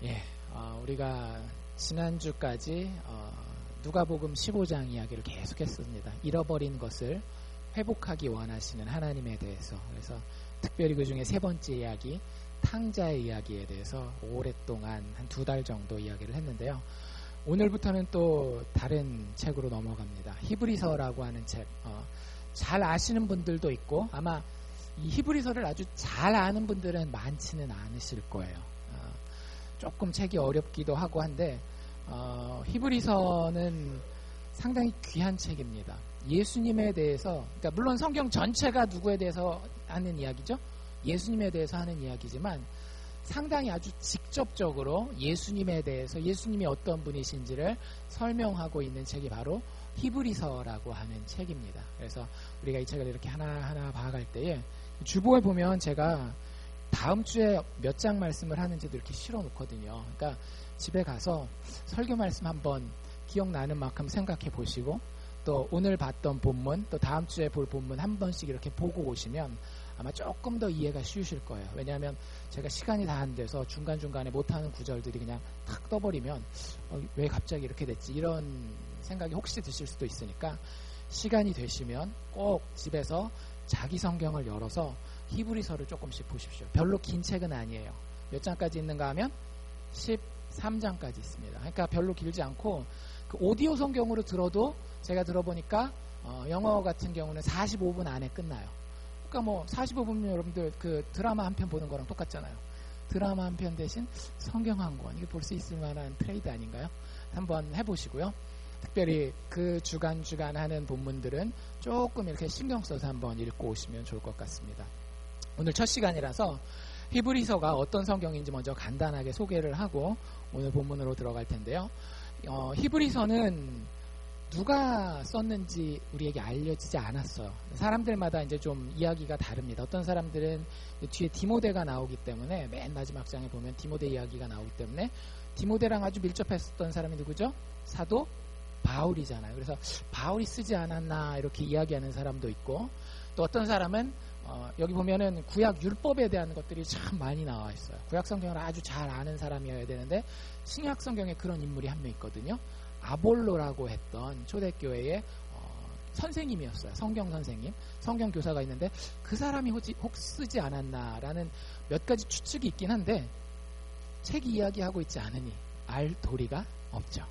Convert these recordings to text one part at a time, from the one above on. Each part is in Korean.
예, 우리가 지난주까지 누가복음 15장 이야기를 계속했습니다. 잃어버린 것을 회복하기 원하시는 하나님에 대해서. 그래서 특별히 그 중에 세 번째 이야기, 탕자의 이야기에 대해서 오랫동안 한 2달 정도 이야기를 했는데요. 오늘부터는 또 다른 책으로 넘어갑니다. 히브리서라고 하는 책. 잘 아시는 분들도 있고 아마 이 히브리서를 아주 잘 아는 분들은 많지는 않으실 거예요. 조금 책이 어렵기도 하고 한데 히브리서는 상당히 귀한 책입니다. 예수님에 대해서, 그러니까 물론 성경 전체가 누구에 대해서 하는 이야기죠. 예수님에 대해서 하는 이야기지만 상당히 아주 직접적으로 예수님에 대해서, 예수님이 어떤 분이신지를 설명하고 있는 책이 바로 히브리서라고 하는 책입니다. 그래서 우리가 이 책을 이렇게 하나하나 봐갈 때에 주보에 보면 제가 다음 주에 몇 장 말씀을 하는지도 이렇게 실어 놓거든요. 그러니까 집에 가서 설교 말씀 한번 기억나는 만큼 생각해 보시고 또 오늘 봤던 본문, 또 다음 주에 볼 본문 한 번씩 이렇게 보고 오시면 아마 조금 더 이해가 쉬우실 거예요. 왜냐하면 제가 시간이 다 안 돼서 중간중간에 못하는 구절들이 그냥 탁 떠버리면 왜 갑자기 이렇게 됐지, 이런 생각이 혹시 드실 수도 있으니까 시간이 되시면 꼭 집에서 자기 성경을 열어서 히브리서를 조금씩 보십시오. 별로 긴 책은 아니에요. 몇 장까지 있는가 하면 13장까지 있습니다. 그러니까 별로 길지 않고 그 오디오 성경으로 들어도 제가 들어보니까 영어 같은 경우는 45분 안에 끝나요. 그러니까 뭐 45분이면 여러분들 그 드라마 한 편 보는 거랑 똑같잖아요. 드라마 한 편 대신 성경 한 권, 이게 볼 수 있을 만한 트레이드 아닌가요? 한번 해보시고요. 특별히 그 주간 하는 본문들은 조금 이렇게 신경 써서 한번 읽고 오시면 좋을 것 같습니다. 오늘 첫 시간이라서 히브리서가 어떤 성경인지 먼저 간단하게 소개를 하고 오늘 본문으로 들어갈 텐데요. 히브리서는 누가 썼는지 우리에게 알려지지 않았어요. 사람들마다 이제 좀 이야기가 다릅니다. 어떤 사람들은 뒤에 디모데가 나오기 때문에, 맨 마지막 장에 보면 디모데 이야기가 나오기 때문에 디모데랑 아주 밀접했었던 사람이 누구죠? 사도 바울이잖아요. 그래서 바울이 쓰지 않았나 이렇게 이야기하는 사람도 있고, 또 어떤 사람은 여기 보면은 구약 율법에 대한 것들이 참 많이 나와 있어요. 구약 성경을 아주 잘 아는 사람이어야 되는데 신약 성경에 그런 인물이 한 명 있거든요. 아볼로라고 했던 초대교회의 선생님이었어요. 성경 선생님, 성경 교사가 있는데 그 사람이 혹 쓰지 않았나라는 몇 가지 추측이 있긴 한데 책이 이야기하고 있지 않으니 알 도리가 없죠.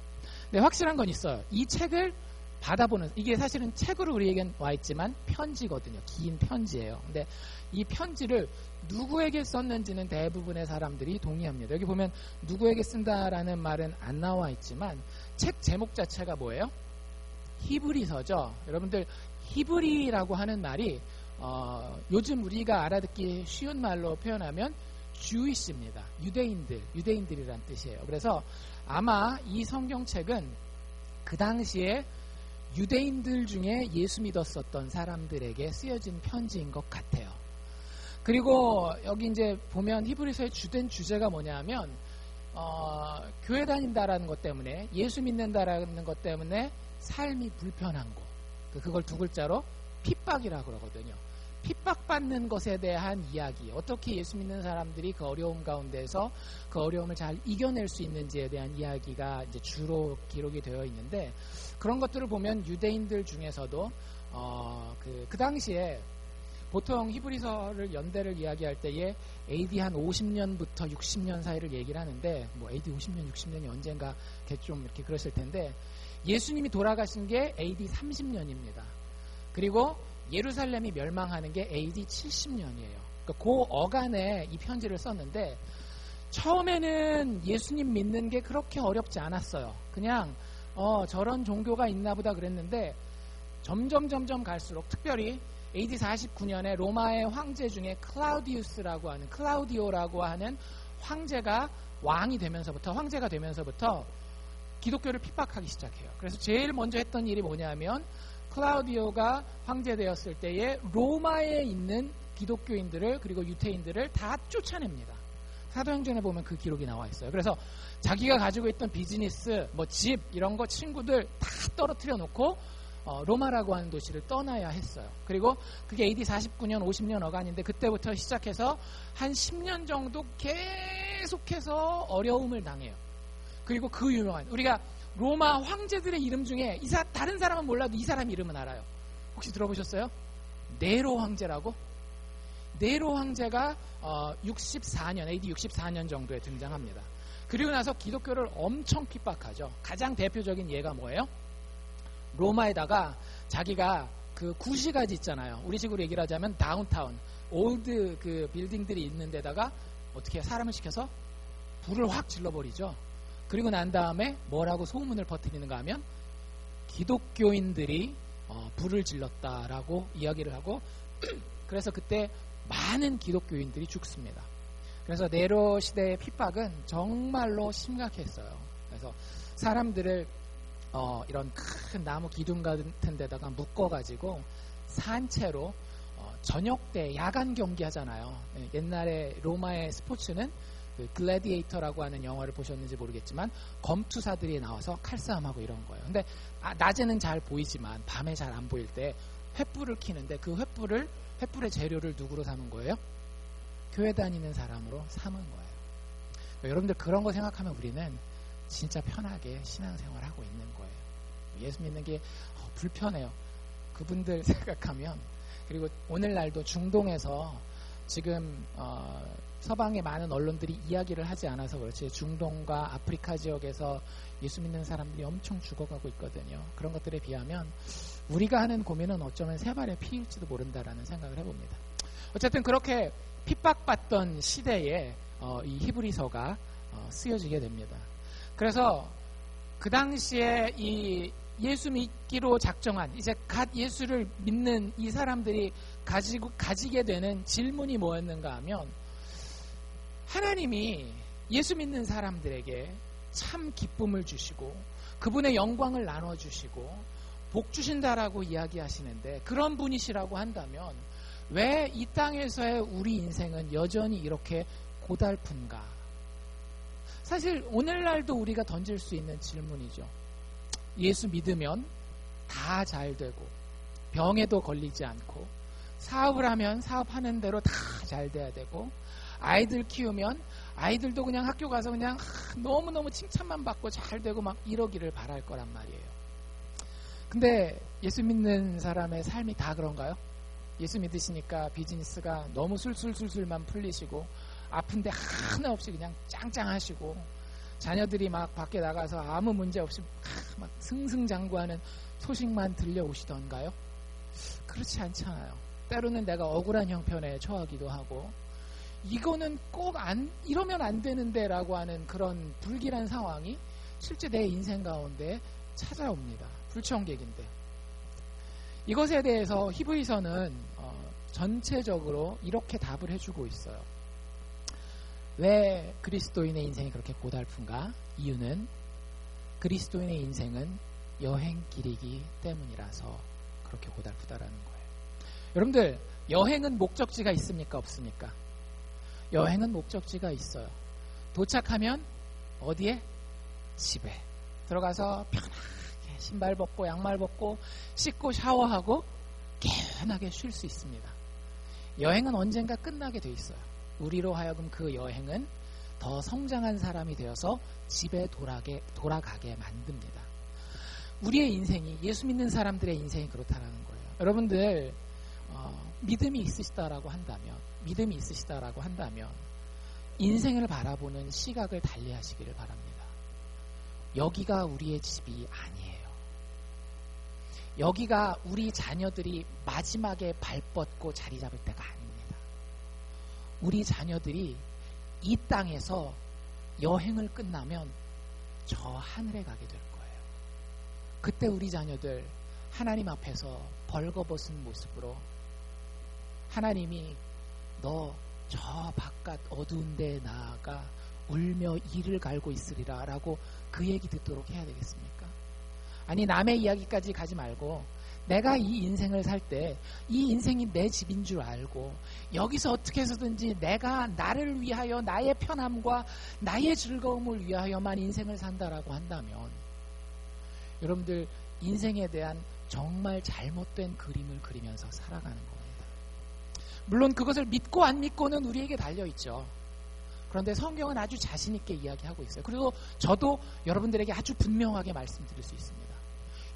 근데 확실한 건 있어요. 이 책을 받아보는, 이게 사실은 책으로 우리에겐 와 있지만 편지거든요. 긴 편지예요. 근데 이 편지를 누구에게 썼는지는 대부분의 사람들이 동의합니다. 여기 보면 누구에게 쓴다라는 말은 안 나와 있지만 책 제목 자체가 뭐예요? 히브리서죠. 여러분들 히브리라고 하는 말이 요즘 우리가 알아듣기 쉬운 말로 표현하면 주이시입니다. 유대인들이란 뜻이에요. 그래서 아마 이 성경책은 그 당시에 유대인들 중에 예수 믿었었던 사람들에게 쓰여진 편지인 것 같아요. 그리고 여기 이제 보면 히브리서의 주된 주제가 뭐냐면 교회 다닌다라는 것 때문에, 예수 믿는다라는 것 때문에 삶이 불편한 것, 그걸 두 글자로 핍박이라고 그러거든요. 핍박받는 것에 대한 이야기, 어떻게 예수 믿는 사람들이 그 어려움 가운데서 그 어려움을 잘 이겨낼 수 있는지에 대한 이야기가 이제 주로 기록이 되어 있는데, 그런 것들을 보면 유대인들 중에서도 그 당시에 보통 히브리서를 연대를 이야기할 때에 AD 한 50년부터 60년 사이를 얘기를 하는데, 뭐 AD 50년, 60년이 언젠가 좀 이렇게 그러실 텐데, 예수님이 돌아가신 게 AD 30년입니다. 그리고 예루살렘이 멸망하는 게 AD 70년이에요. 그러니까 그 어간에 이 편지를 썼는데, 처음에는 예수님 믿는 게 그렇게 어렵지 않았어요. 그냥 저런 종교가 있나 보다 그랬는데 점점 갈수록, 특별히 AD 49년에 로마의 황제 중에 클라우디오라고 하는 황제가 황제가 되면서부터 기독교를 핍박하기 시작해요. 그래서 제일 먼저 했던 일이 뭐냐면, 클라우디오가 황제 되었을 때에 로마에 있는 기독교인들을, 그리고 유태인들을 다 쫓아냅니다. 사도행전에 보면 그 기록이 나와 있어요. 그래서 자기가 가지고 있던 비즈니스, 뭐 집, 이런 거, 친구들 다 떨어뜨려 놓고 로마라고 하는 도시를 떠나야 했어요. 그리고 그게 AD 49년, 50년 어간인데 그때부터 시작해서 한 10년 정도 계속해서 어려움을 당해요. 그리고 그 유명한 우리가 로마 황제들의 이름 중에 다른 사람은 몰라도 이 사람 이름은 알아요. 혹시 들어보셨어요? 네로 황제라고? 네로 황제가 64년, AD 64년 정도에 등장합니다. 그리고 나서 기독교를 엄청 핍박하죠. 가장 대표적인 예가 뭐예요? 로마에다가 자기가 그 구시가지 있잖아요. 우리식으로 얘기를 하자면 다운타운, 올드 그 빌딩들이 있는 데다가 어떻게 사람을 시켜서 불을 확 질러버리죠. 그리고 난 다음에 뭐라고 소문을 퍼뜨리는가 하면 기독교인들이 불을 질렀다라고 이야기를 하고 그래서 그때 많은 기독교인들이 죽습니다. 그래서 네로 시대의 핍박은 정말로 심각했어요. 그래서 사람들을 이런 큰 나무 기둥 같은 데다가 묶어가지고 산채로 저녁 때 야간 경기 하잖아요. 옛날에 로마의 스포츠는 그 글래디에이터라고 하는 영화를 보셨는지 모르겠지만 검투사들이 나와서 칼싸움하고 이런 거예요. 근데 낮에는 잘 보이지만 밤에 잘 안 보일 때 횃불을 켜는데 그 횃불의 재료를 누구로 삼은 거예요? 교회 다니는 사람으로 삼은 거예요. 여러분들 그런 거 생각하면 우리는 진짜 편하게 신앙생활하고 있는 거예요. 예수 믿는 게 불편해요. 그분들 생각하면. 그리고 오늘날도 중동에서 지금 서방의 많은 언론들이 이야기를 하지 않아서 그렇지 중동과 아프리카 지역에서 예수 믿는 사람들이 엄청 죽어가고 있거든요. 그런 것들에 비하면 우리가 하는 고민은 어쩌면 세 발의 피일지도 모른다라는 생각을 해봅니다. 어쨌든 그렇게 핍박받던 시대에 이 히브리서가 쓰여지게 됩니다. 그래서 그 당시에 이 예수 믿기로 작정한 이제 갓 예수를 믿는 이 사람들이 가지게 되는 질문이 뭐였는가 하면 하나님이 예수 믿는 사람들에게 참 기쁨을 주시고 그분의 영광을 나눠주시고 복 주신다라고 이야기하시는데 그런 분이시라고 한다면 왜 이 땅에서의 우리 인생은 여전히 이렇게 고달픈가? 사실 오늘날도 우리가 던질 수 있는 질문이죠. 예수 믿으면 다 잘 되고 병에도 걸리지 않고 사업을 하면 사업하는 대로 다 잘 돼야 되고 아이들 키우면 아이들도 그냥 학교 가서 그냥 너무너무 칭찬만 받고 잘 되고 막 이러기를 바랄 거란 말이에요. 근데 예수 믿는 사람의 삶이 다 그런가요? 예수 믿으시니까 비즈니스가 너무 술술술술만 풀리시고 아픈데 하나 없이 그냥 짱짱하시고 자녀들이 막 밖에 나가서 아무 문제 없이 막 승승장구하는 소식만 들려오시던가요? 그렇지 않잖아요. 때로는 내가 억울한 형편에 처하기도 하고 이거는 꼭 이러면 안 되는데 라고 하는 그런 불길한 상황이 실제 내 인생 가운데 찾아옵니다. 불청객인데 이것에 대해서 히브리서는 전체적으로 이렇게 답을 해주고 있어요. 왜 그리스도인의 인생이 그렇게 고달픈가? 이유는 그리스도인의 인생은 여행길이기 때문이라서 그렇게 고달프다라는 거예요. 여러분들 여행은 목적지가 있습니까? 없습니까? 여행은 목적지가 있어요. 도착하면 어디에? 집에 들어가서 편하게 신발 벗고 양말 벗고 씻고 샤워하고 개운하게 쉴 수 있습니다. 여행은 언젠가 끝나게 돼 있어요. 우리로 하여금 그 여행은 더 성장한 사람이 되어서 집에 돌아가게 만듭니다. 우리의 인생이 예수 믿는 사람들의 인생이 그렇다라는 거예요. 여러분들 믿음이 있으시다라고 한다면 인생을 바라보는 시각을 달리하시기를 바랍니다. 여기가 우리의 집이 아니에요. 여기가 우리 자녀들이 마지막에 발 뻗고 자리 잡을 때가 아닙니다. 우리 자녀들이 이 땅에서 여행을 끝나면 저 하늘에 가게 될 거예요. 그때 우리 자녀들 하나님 앞에서 벌거벗은 모습으로 하나님이 너 저 바깥 어두운 데에 나아가 울며 이를 갈고 있으리라 라고 그 얘기 듣도록 해야 되겠습니까? 아니 남의 이야기까지 가지 말고 내가 이 인생을 살 때 이 인생이 내 집인 줄 알고 여기서 어떻게 해서든지 내가 나를 위하여 나의 편함과 나의 즐거움을 위하여만 인생을 산다라고 한다면 여러분들 인생에 대한 정말 잘못된 그림을 그리면서 살아가는 겁니다. 물론 그것을 믿고 안 믿고는 우리에게 달려있죠. 그런데 성경은 아주 자신 있게 이야기하고 있어요. 그리고 저도 여러분들에게 아주 분명하게 말씀드릴 수 있습니다.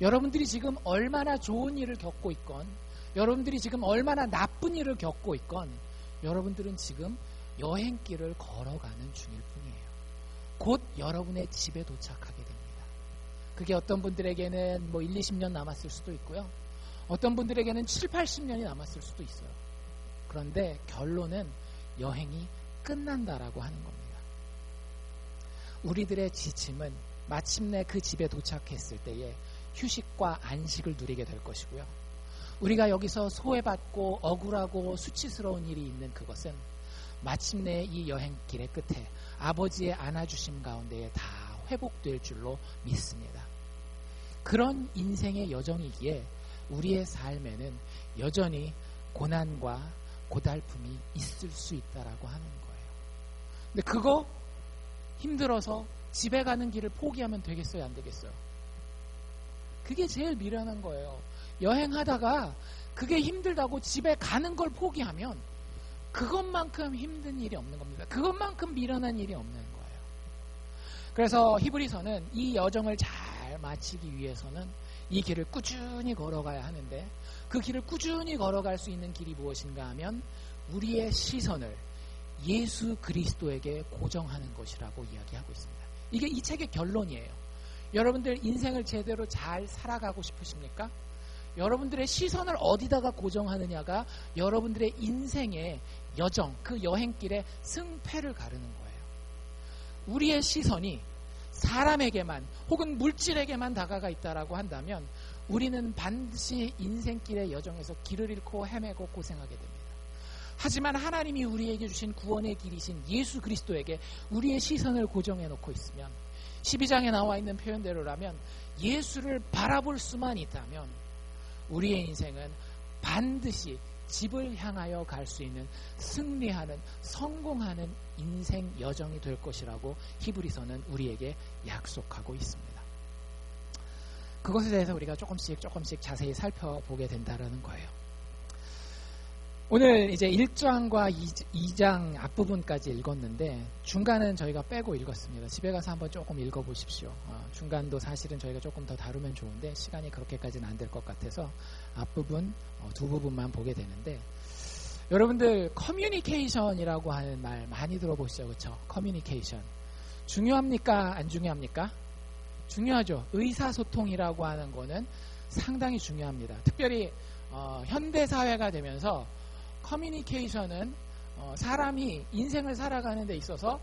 여러분들이 지금 얼마나 좋은 일을 겪고 있건, 여러분들이 지금 얼마나 나쁜 일을 겪고 있건, 여러분들은 지금 여행길을 걸어가는 중일 뿐이에요. 곧 여러분의 집에 도착하게 됩니다. 그게 어떤 분들에게는 1, 20년 남았을 수도 있고요. 어떤 분들에게는 7, 80년이 남았을 수도 있어요. 그런데 결론은 여행이 끝난다라고 하는 겁니다. 우리들의 지침은 마침내 그 집에 도착했을 때에 휴식과 안식을 누리게 될 것이고요. 우리가 여기서 소외받고 억울하고 수치스러운 일이 있는 그것은 마침내 이 여행길의 끝에 아버지의 안아주심 가운데에 다 회복될 줄로 믿습니다. 그런 인생의 여정이기에 우리의 삶에는 여전히 고난과 고달픔이 있을 수 있다라고 하는 거예요. 근데 그거 힘들어서 집에 가는 길을 포기하면 되겠어요, 안 되겠어요? 그게 제일 미련한 거예요. 여행하다가 그게 힘들다고 집에 가는 걸 포기하면 그것만큼 힘든 일이 없는 겁니다. 그것만큼 미련한 일이 없는 거예요. 그래서 히브리서는 이 여정을 잘 마치기 위해서는 이 길을 꾸준히 걸어가야 하는데, 그 길을 꾸준히 걸어갈 수 있는 길이 무엇인가 하면 우리의 시선을 예수 그리스도에게 고정하는 것이라고 이야기하고 있습니다. 이게 이 책의 결론이에요. 여러분들 인생을 제대로 잘 살아가고 싶으십니까? 여러분들의 시선을 어디다가 고정하느냐가 여러분들의 인생의 여정, 그 여행길의 승패를 가르는 거예요. 우리의 시선이 사람에게만 혹은 물질에게만 다가가 있다라고 한다면 우리는 반드시 인생길의 여정에서 길을 잃고 헤매고 고생하게 됩니다. 하지만 하나님이 우리에게 주신 구원의 길이신 예수 그리스도에게 우리의 시선을 고정해 놓고 있으면, 12장에 나와 있는 표현대로라면 예수를 바라볼 수만 있다면 우리의 인생은 반드시 집을 향하여 갈 수 있는 승리하는, 성공하는 인생 여정이 될 것이라고 히브리서는 우리에게 약속하고 있습니다. 그것에 대해서 우리가 조금씩 자세히 살펴보게 된다라는 거예요. 오늘 이제 1장과 2장 앞부분까지 읽었는데 중간은 저희가 빼고 읽었습니다. 집에 가서 한번 조금 읽어보십시오. 중간도 사실은 저희가 조금 더 다루면 좋은데 시간이 그렇게까지는 안 될 것 같아서 앞부분 두 부분만 보게 되는데, 여러분들 커뮤니케이션이라고 하는 말 많이 들어보시죠, 그렇죠? 커뮤니케이션 중요합니까? 안 중요합니까? 중요하죠. 의사소통이라고 하는 거는 상당히 중요합니다. 특별히 현대 사회가 되면서 커뮤니케이션은 사람이 인생을 살아가는 데 있어서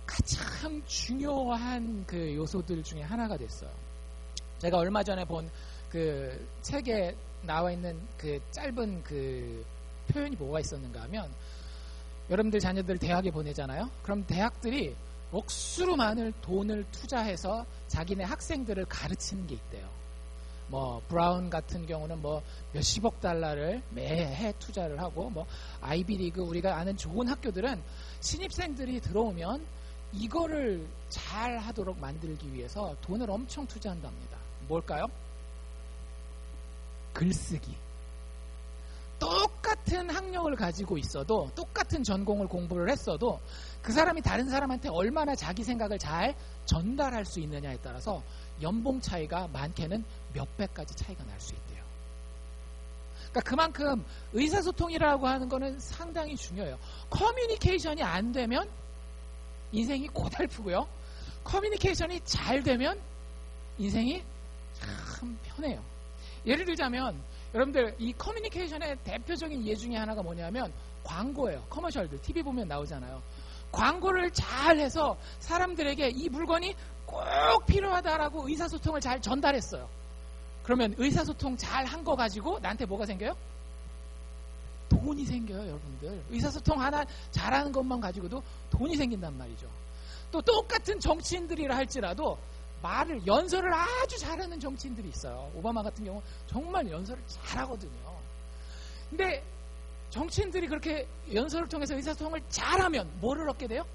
가장 중요한 그 요소들 중에 하나가 됐어요. 제가 얼마 전에 본 그 책에 나와 있는 그 짧은 그 표현이 뭐가 있었는가 하면, 여러분들 자녀들 대학에 보내잖아요. 그럼 대학들이 억수로 많은 돈을 투자해서 자기네 학생들을 가르치는 게 있대요. 브라운 같은 경우는 몇십억 달러를 매해 투자를 하고, 아이비리그 우리가 아는 좋은 학교들은 신입생들이 들어오면 이거를 잘 하도록 만들기 위해서 돈을 엄청 투자한답니다. 뭘까요? 글쓰기. 똑같은 학력을 가지고 있어도, 똑같은 전공을 공부를 했어도 그 사람이 다른 사람한테 얼마나 자기 생각을 잘 전달할 수 있느냐에 따라서 연봉 차이가 많게는 몇 배까지 차이가 날 수 있대요. 그러니까 그만큼 의사소통이라고 하는 거는 상당히 중요해요. 커뮤니케이션이 안 되면 인생이 고달프고요. 커뮤니케이션이 잘 되면 인생이 참 편해요. 예를 들자면 여러분들 이 커뮤니케이션의 대표적인 예 중에 하나가 뭐냐면 광고예요. 커머셜들 TV 보면 나오잖아요. 광고를 잘 해서 사람들에게 이 물건이 꼭 필요하다라고 의사소통을 잘 전달했어요. 그러면 의사소통 잘 한 거 가지고 나한테 뭐가 생겨요? 돈이 생겨요, 여러분들. 의사소통 하나 잘하는 것만 가지고도 돈이 생긴단 말이죠. 또 똑같은 정치인들이라 할지라도 연설을 아주 잘하는 정치인들이 있어요. 오바마 같은 경우 정말 연설을 잘하거든요. 근데 정치인들이 그렇게 연설을 통해서 의사소통을 잘하면 뭐를 얻게 돼요?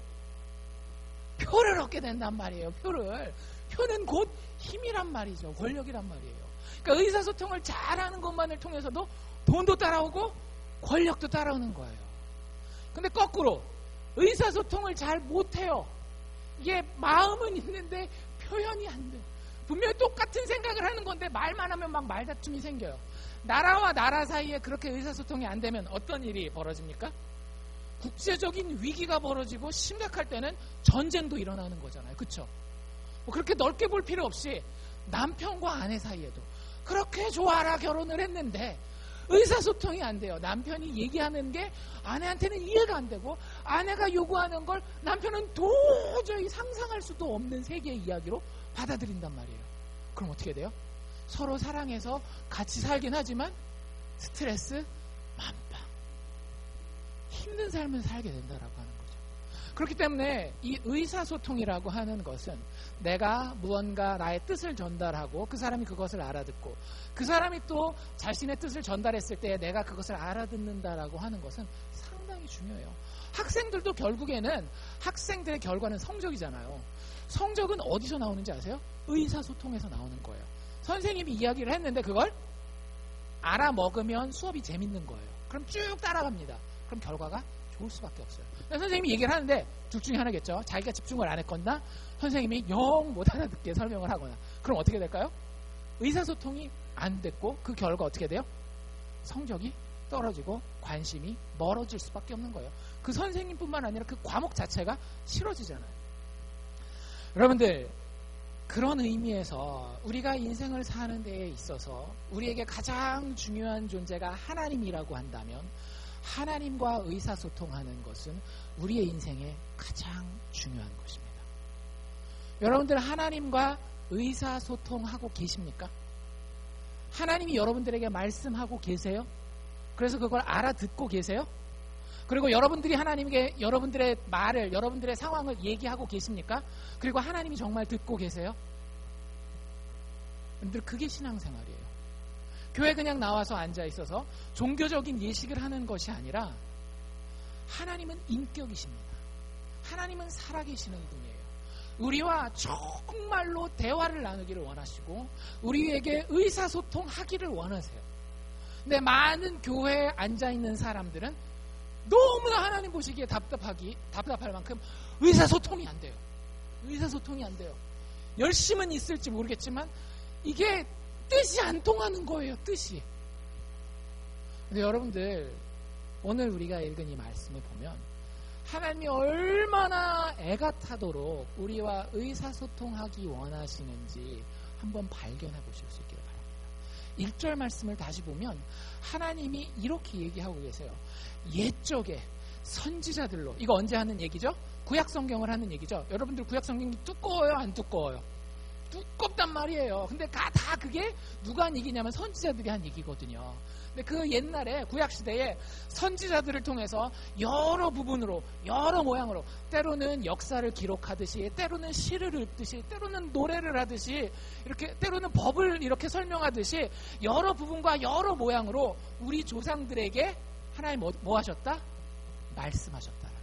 표를 얻게 된단 말이에요. 표는 곧 힘이란 말이죠. 권력이란 말이에요. 그러니까 의사소통을 잘하는 것만을 통해서도 돈도 따라오고 권력도 따라오는 거예요. 근데 거꾸로 의사소통을 잘 못해요. 이게 마음은 있는데 표현이 안 돼. 분명히 똑같은 생각을 하는 건데 말만 하면 막 말다툼이 생겨요. 나라와 나라 사이에 그렇게 의사소통이 안 되면 어떤 일이 벌어집니까? 국제적인 위기가 벌어지고 심각할 때는 전쟁도 일어나는 거잖아요. 그렇죠? 뭐 그렇게 넓게 볼 필요 없이 남편과 아내 사이에도 그렇게 좋아라 결혼을 했는데 의사소통이 안 돼요. 남편이 얘기하는 게 아내한테는 이해가 안 되고 아내가 요구하는 걸 남편은 도저히 상상할 수도 없는 세계의 이야기로 받아들인단 말이에요. 그럼 어떻게 돼요? 서로 사랑해서 같이 살긴 하지만 스트레스 만빵, 힘든 삶을 살게 된다라고 하는 거죠. 그렇기 때문에 이 의사소통이라고 하는 것은 내가 무언가 나의 뜻을 전달하고 그 사람이 그것을 알아듣고 그 사람이 또 자신의 뜻을 전달했을 때 내가 그것을 알아듣는다라고 하는 것은 상당히 중요해요. 학생들도 결국에는 학생들의 결과는 성적이잖아요. 성적은 어디서 나오는지 아세요? 의사소통에서 나오는 거예요. 선생님이 이야기를 했는데 그걸 알아먹으면 수업이 재밌는 거예요. 그럼 쭉 따라갑니다. 그럼 결과가 좋을 수밖에 없어요. 선생님이 얘기를 하는데 둘 중에 하나겠죠. 자기가 집중을 안 했거나 선생님이 영 못 알아듣게 설명을 하거나. 그럼 어떻게 될까요? 의사소통이 안 됐고 그 결과 어떻게 돼요? 성적이 떨어지고 관심이 멀어질 수밖에 없는 거예요. 그 선생님뿐만 아니라 그 과목 자체가 싫어지잖아요. 여러분들, 그런 의미에서 우리가 인생을 사는 데에 있어서 우리에게 가장 중요한 존재가 하나님이라고 한다면 하나님과 의사소통하는 것은 우리의 인생에 가장 중요한 것입니다. 여러분들 하나님과 의사소통하고 계십니까? 하나님이 여러분들에게 말씀하고 계세요? 그래서 그걸 알아듣고 계세요? 그리고 여러분들이 하나님께 여러분들의 말을, 여러분들의 상황을 얘기하고 계십니까? 그리고 하나님이 정말 듣고 계세요? 여러분들 그게 신앙생활이에요. 교회 그냥 나와서 앉아있어서 종교적인 예식을 하는 것이 아니라 하나님은 인격이십니다. 하나님은 살아계시는 분이에요. 우리와 정말로 대화를 나누기를 원하시고 우리에게 의사소통하기를 원하세요. 근데 많은 교회에 앉아있는 사람들은 너무나 하나님 보시기에 답답할 만큼 의사소통이 안 돼요. 의사소통이 안 돼요. 열심은 있을지 모르겠지만 이게 뜻이 안 통하는 거예요. 뜻이. 근데 여러분들 오늘 우리가 읽은 이 말씀을 보면 하나님이 얼마나 애가 타도록 우리와 의사소통하기 원하시는지 한번 발견해 보실 수 있기를 바랍니다. 1절 말씀을 다시 보면 하나님이 이렇게 얘기하고 계세요. 옛적에 선지자들로, 이거 언제 하는 얘기죠? 구약성경을 하는 얘기죠. 여러분들 구약성경이 두꺼워요? 안 두꺼워요? 두껍단 말이에요. 근데 다 그게 누가 한 얘기냐면 선지자들이 한 얘기거든요. 근데 그 옛날에 구약시대에 선지자들을 통해서 여러 부분으로 여러 모양으로 때로는 역사를 기록하듯이 때로는 시를 읊듯이 때로는 노래를 하듯이 이렇게 때로는 법을 이렇게 설명하듯이 여러 부분과 여러 모양으로 우리 조상들에게 하나님 뭐 하셨다? 말씀하셨다라는 거예요.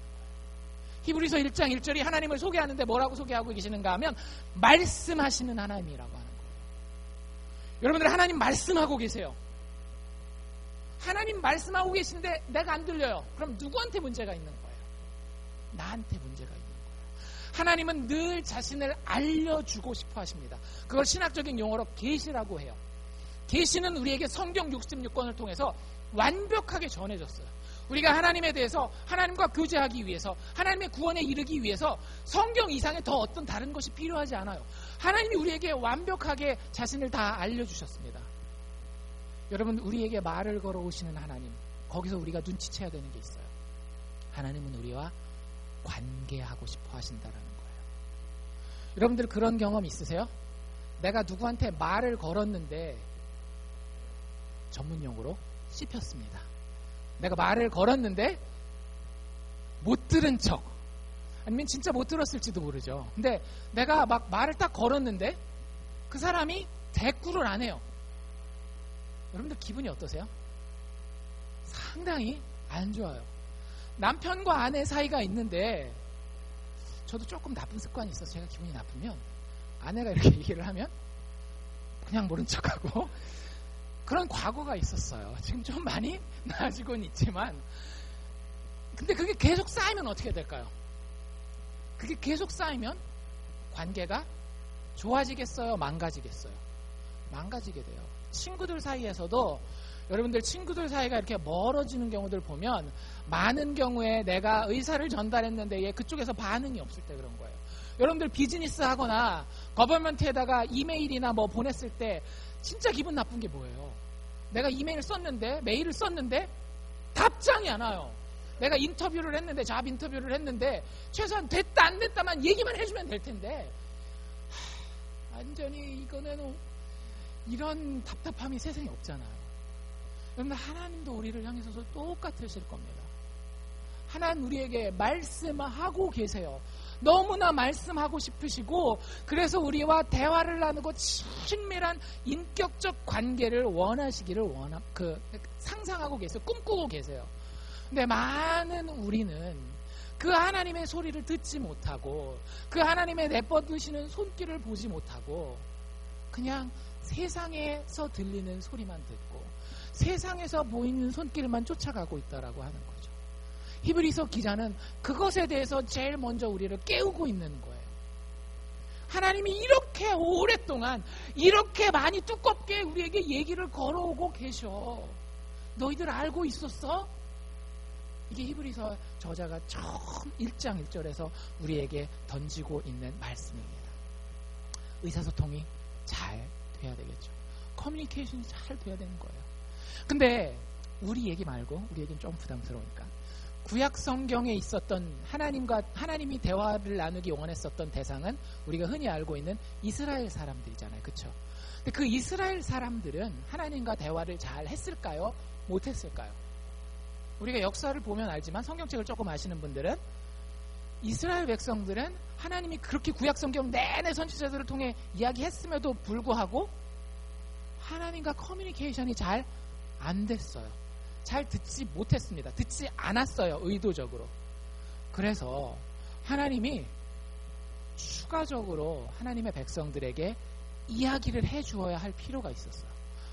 히브리서 1장 1절이 하나님을 소개하는데 뭐라고 소개하고 계시는가 하면 말씀하시는 하나님이라고 하는 거예요. 여러분들 하나님 말씀하고 계세요. 하나님 말씀하고 계신데 내가 안 들려요. 그럼 누구한테 문제가 있는 거예요? 나한테 문제가 있는 거예요. 하나님은 늘 자신을 알려주고 싶어 하십니다. 그걸 신학적인 용어로 계시라고 해요. 계시는 우리에게 성경 66권을 통해서 완벽하게 전해졌어요. 우리가 하나님에 대해서 하나님과 교제하기 위해서 하나님의 구원에 이르기 위해서 성경 이상의 더 어떤 다른 것이 필요하지 않아요. 하나님이 우리에게 완벽하게 자신을 다 알려주셨습니다. 여러분, 우리에게 말을 걸어오시는 하나님, 거기서 우리가 눈치채야 되는 게 있어요. 하나님은 우리와 관계하고 싶어 하신다라는 거예요. 여러분들 그런 경험 있으세요? 내가 누구한테 말을 걸었는데 전문용어로 씹혔습니다. 내가 말을 걸었는데 못 들은 척, 아니면 진짜 못 들었을지도 모르죠. 근데 내가 막 말을 딱 걸었는데 그 사람이 대꾸를 안 해요. 여러분들 기분이 어떠세요? 상당히 안 좋아요. 남편과 아내 사이가 있는데 저도 조금 나쁜 습관이 있어서 제가 기분이 나쁘면 아내가 이렇게 얘기를 하면 그냥 모른 척하고 그런 과거가 있었어요. 지금 좀 많이 나아지고는 있지만, 근데 그게 계속 쌓이면 어떻게 될까요? 그게 계속 쌓이면 관계가 좋아지겠어요? 망가지겠어요? 망가지게 돼요. 친구들 사이에서도 여러분들 친구들 사이가 이렇게 멀어지는 경우들 보면 많은 경우에 내가 의사를 전달했는데 그쪽에서 반응이 없을 때 그런 거예요. 여러분들 비즈니스 하거나 거버먼트에다가 이메일이나 뭐 보냈을 때 진짜 기분 나쁜 게 뭐예요? 내가 이메일을 썼는데, 메일을 썼는데 답장이 안 와요. 내가 인터뷰를 했는데, 잡 인터뷰를 했는데 최소한 됐다 안 됐다만 얘기만 해주면 될 텐데, 완전히 이거는 이런 답답함이 세상에 없잖아요. 여러분, 하나님도 우리를 향해서 똑같으실 겁니다. 하나님 우리에게 말씀하고 계세요. 너무나 말씀하고 싶으시고, 그래서 우리와 대화를 나누고 친밀한 인격적 관계를 원하시기를 상상하고 계세요. 꿈꾸고 계세요. 근데 많은 우리는 그 하나님의 소리를 듣지 못하고, 그 하나님의 내뻗으시는 손길을 보지 못하고, 그냥 세상에서 들리는 소리만 듣고 세상에서 보이는 손길만 쫓아가고 있다라고 하는 거죠. 히브리서 기자는 그것에 대해서 제일 먼저 우리를 깨우고 있는 거예요. 하나님이 이렇게 오랫동안 이렇게 많이 두껍게 우리에게 얘기를 걸어오고 계셔. 너희들 알고 있었어? 이게 히브리서 저자가 처음 1장 1절에서 우리에게 던지고 있는 말씀입니다. 의사소통이 잘 돼야 되겠죠. 커뮤니케이션이 잘 돼야 되는 거예요. 근데 우리 얘기 말고, 우리 얘기는 좀 부담스러우니까, 구약 성경에 있었던 하나님이 대화를 나누기 원했었던 대상은 우리가 흔히 알고 있는 이스라엘 사람들이잖아요. 그렇죠? 근데 그 이스라엘 사람들은 하나님과 대화를 잘 했을까요? 못했을까요? 우리가 역사를 보면 알지만, 성경책을 조금 아시는 분들은 이스라엘 백성들은 하나님이 그렇게 구약 성경 내내 선지자들을 통해 이야기했음에도 불구하고 하나님과 커뮤니케이션이 잘 안 됐어요. 잘 듣지 못했습니다. 듣지 않았어요. 의도적으로. 그래서 하나님이 추가적으로 하나님의 백성들에게 이야기를 해주어야 할 필요가 있었어요.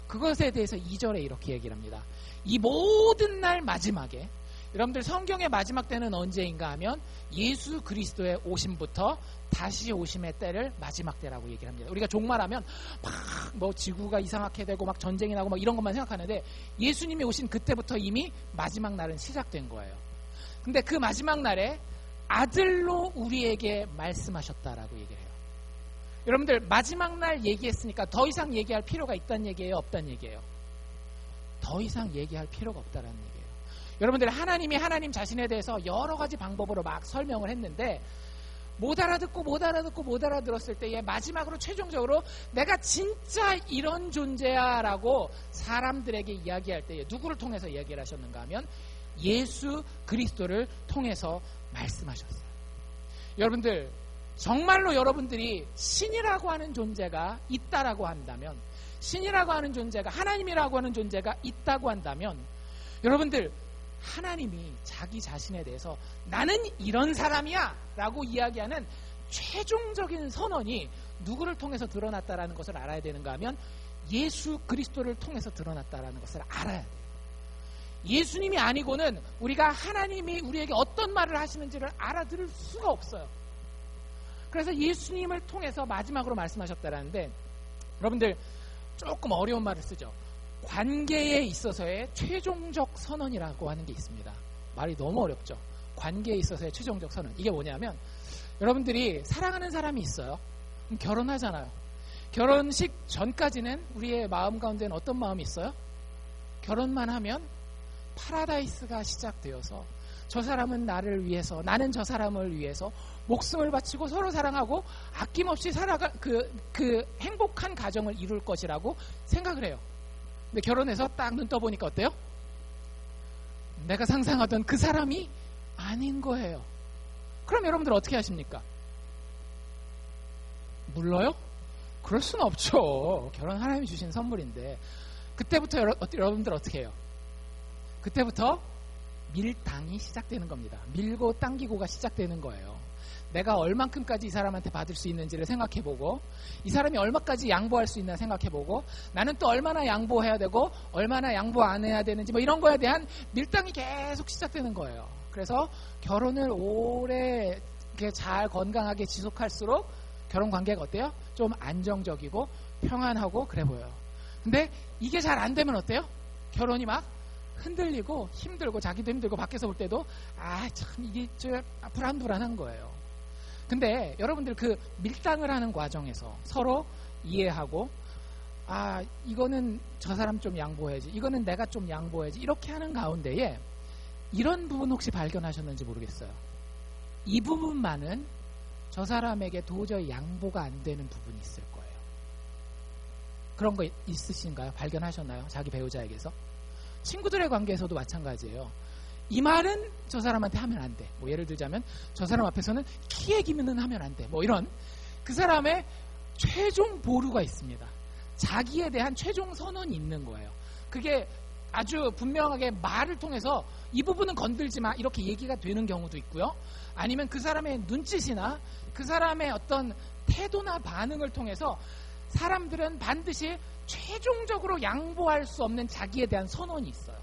그것에 대해서 2절에 이렇게 얘기를 합니다. 이 모든 날 마지막에, 여러분들 성경의 마지막 때는 언제인가 하면 예수 그리스도의 오심부터 다시 오심의 때를 마지막 때라고 얘기를 합니다. 우리가 종말하면 막 뭐 지구가 이상하게 되고 막 전쟁이 나고 막 이런 것만 생각하는데, 예수님이 오신 그때부터 이미 마지막 날은 시작된 거예요. 근데 그 마지막 날에 아들로 우리에게 말씀하셨다라고 얘기를 해요. 여러분들 마지막 날 얘기했으니까 더 이상 얘기할 필요가 있다는 얘기예요? 없다는 얘기예요? 더 이상 얘기할 필요가 없다는 얘기예요. 여러분들, 하나님이 하나님 자신에 대해서 여러 가지 방법으로 막 설명을 했는데 못 알아들었을 때에 마지막으로 최종적으로 내가 진짜 이런 존재야 라고 사람들에게 이야기할 때에 누구를 통해서 이야기를 하셨는가 하면 예수 그리스도를 통해서 말씀하셨어요. 여러분들, 정말로 여러분들이 신이라고 하는 존재가 있다라고 한다면, 신이라고 하는 존재가, 하나님이라고 하는 존재가 있다고 한다면, 여러분들, 하나님이 자기 자신에 대해서 나는 이런 사람이야 라고 이야기하는 최종적인 선언이 누구를 통해서 드러났다라는 것을 알아야 되는가 하면 예수 그리스도를 통해서 드러났다라는 것을 알아야 돼요. 예수님이 아니고는 우리가 하나님이 우리에게 어떤 말을 하시는지를 알아들을 수가 없어요. 그래서 예수님을 통해서 마지막으로 말씀하셨다라는데, 여러분들 조금 어려운 말을 쓰죠. 관계에 있어서의 최종적 선언이라고 하는 게 있습니다. 말이 너무 어렵죠. 관계에 있어서의 최종적 선언. 이게 뭐냐면, 여러분들이 사랑하는 사람이 있어요. 그럼 결혼하잖아요. 결혼식 전까지는 우리의 마음 가운데는 어떤 마음이 있어요? 결혼만 하면 파라다이스가 시작되어서 저 사람은 나를 위해서, 나는 저 사람을 위해서 목숨을 바치고 서로 사랑하고 아낌없이 살아가 그 행복한 가정을 이룰 것이라고 생각을 해요. 근데 결혼해서 딱 눈 떠보니까 어때요? 내가 상상하던 그 사람이 아닌 거예요. 그럼 여러분들 어떻게 하십니까? 물러요? 그럴 수는 없죠. 결혼 하나님이 주신 선물인데. 그때부터 여러분들 어떻게 해요? 그때부터 밀당이 시작되는 겁니다. 밀고 당기고가 시작되는 거예요. 내가 얼만큼까지 이 사람한테 받을 수 있는지를 생각해보고, 이 사람이 얼마까지 양보할 수 있나 생각해보고, 나는 또 얼마나 양보해야 되고 얼마나 양보 안 해야 되는지 뭐 이런 거에 대한 밀당이 계속 시작되는 거예요. 그래서 결혼을 오래 잘 건강하게 지속할수록 결혼 관계가 어때요? 좀 안정적이고 평안하고 그래 보여요. 근데 이게 잘 안 되면 어때요? 결혼이 막 흔들리고 힘들고, 자기도 힘들고, 밖에서 볼 때도 참 이게 불안불안한 거예요. 근데 여러분들 그 밀당을 하는 과정에서 서로 이해하고, 이거는 저 사람 좀 양보해야지, 이거는 내가 좀 양보해야지, 이렇게 하는 가운데에 이런 부분 혹시 발견하셨는지 모르겠어요. 이 부분만은 저 사람에게 도저히 양보가 안 되는 부분이 있을 거예요. 그런 거 있으신가요? 발견하셨나요? 자기 배우자에게서? 친구들의 관계에서도 마찬가지예요. 이 말은 저 사람한테 하면 안 돼. 뭐 예를 들자면 저 사람 앞에서는 키 얘기는 하면 안 돼. 뭐 이런 그 사람의 최종 보루가 있습니다. 자기에 대한 최종 선언이 있는 거예요. 그게 아주 분명하게 말을 통해서 이 부분은 건들지 마, 이렇게 얘기가 되는 경우도 있고요. 아니면 그 사람의 눈짓이나 그 사람의 어떤 태도나 반응을 통해서 사람들은 반드시 최종적으로 양보할 수 없는 자기에 대한 선언이 있어요.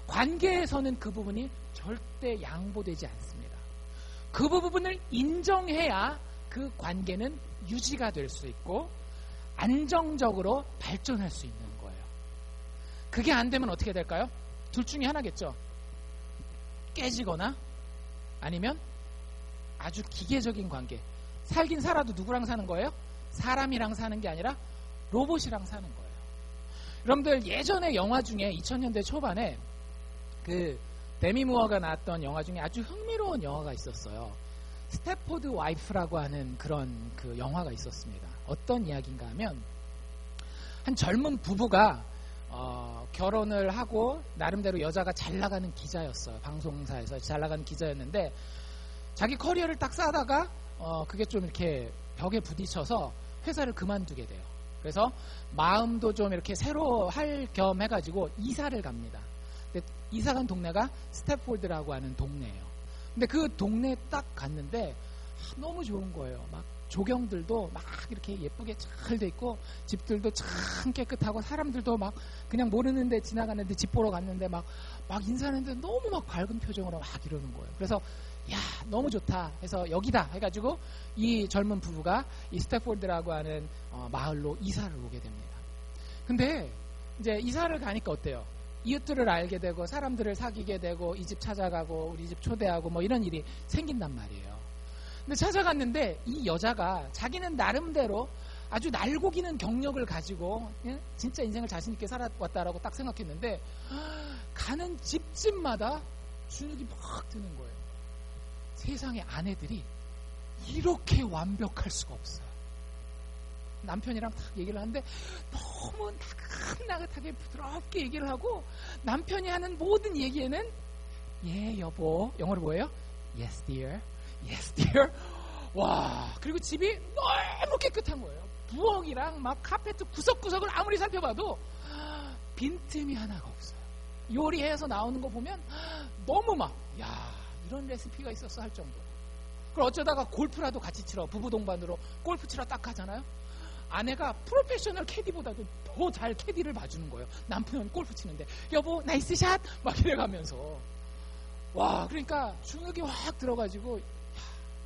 관계에서는 그 부분이 절대 양보되지 않습니다. 그 부분을 인정해야 그 관계는 유지가 될 수 있고 안정적으로 발전할 수 있는 거예요. 그게 안 되면 어떻게 될까요? 둘 중에 하나겠죠. 깨지거나 아니면 아주 기계적인 관계. 살긴 살아도 누구랑 사는 거예요? 사람이랑 사는 게 아니라 로봇이랑 사는 거예요. 여러분들 예전에 영화 중에 2000년대 초반에 그 데미 무어가 나왔던 영화 중에 아주 흥미로운 영화가 있었어요. 스태포드 와이프라고 하는 그런 그 영화가 있었습니다. 어떤 이야기인가 하면 한 젊은 부부가 결혼을 하고 나름대로 여자가 잘 나가는 기자였어요. 방송사에서 잘 나가는 기자였는데 자기 커리어를 딱 쌓다가 그게 좀 이렇게 벽에 부딪혀서 회사를 그만두게 돼요. 그래서 마음도 좀 이렇게 새로 할 겸 해가지고 이사를 갑니다. 근데 이사 간 동네가 스태포드라고 하는 동네예요. 근데 그 동네에 딱 갔는데 너무 좋은 거예요. 막 조경들도 막 이렇게 예쁘게 잘 돼 있고 집들도 참 깨끗하고 사람들도 막 그냥 모르는데 지나가는데 집 보러 갔는데 막 인사하는데 너무 막 밝은 표정으로 막 이러는 거예요. 그래서 야 너무 좋다 해서 여기다 해가지고 이 젊은 부부가 이 스태포드라고 하는 마을로 이사를 오게 됩니다. 근데 이제 이사를 가니까 어때요? 이웃들을 알게 되고 사람들을 사귀게 되고 이 집 찾아가고 우리 집 초대하고 뭐 이런 일이 생긴단 말이에요. 근데 찾아갔는데 이 여자가 자기는 나름대로 아주 날고기는 경력을 가지고 진짜 인생을 자신 있게 살아왔다라고 딱 생각했는데 가는 집집마다 주눅이 막 드는 거예요. 세상에 아내들이 이렇게 완벽할 수가 없어요. 남편이랑 딱 얘기를 하는데 너무 나긋나긋하게 부드럽게 얘기를 하고 남편이 하는 모든 얘기에는 예 여보, 영어로 뭐예요? Yes dear, yes dear. 와, 그리고 집이 너무 깨끗한 거예요. 부엌이랑 막 카페트 구석구석을 아무리 살펴봐도 빈틈이 하나가 없어요. 요리해서 나오는 거 보면 너무 막 야 이런 레시피가 있었어 할 정도로. 그걸 어쩌다가 골프라도 같이 치러 부부 동반으로 골프 치러 딱 가잖아요. 아내가 프로페셔널 캐디보다도 더 잘 캐디를 봐주는 거예요. 남편은 골프 치는데 여보 나이스 샷 막 이래가면서 와 그러니까 주눅이 확 들어가지고 야,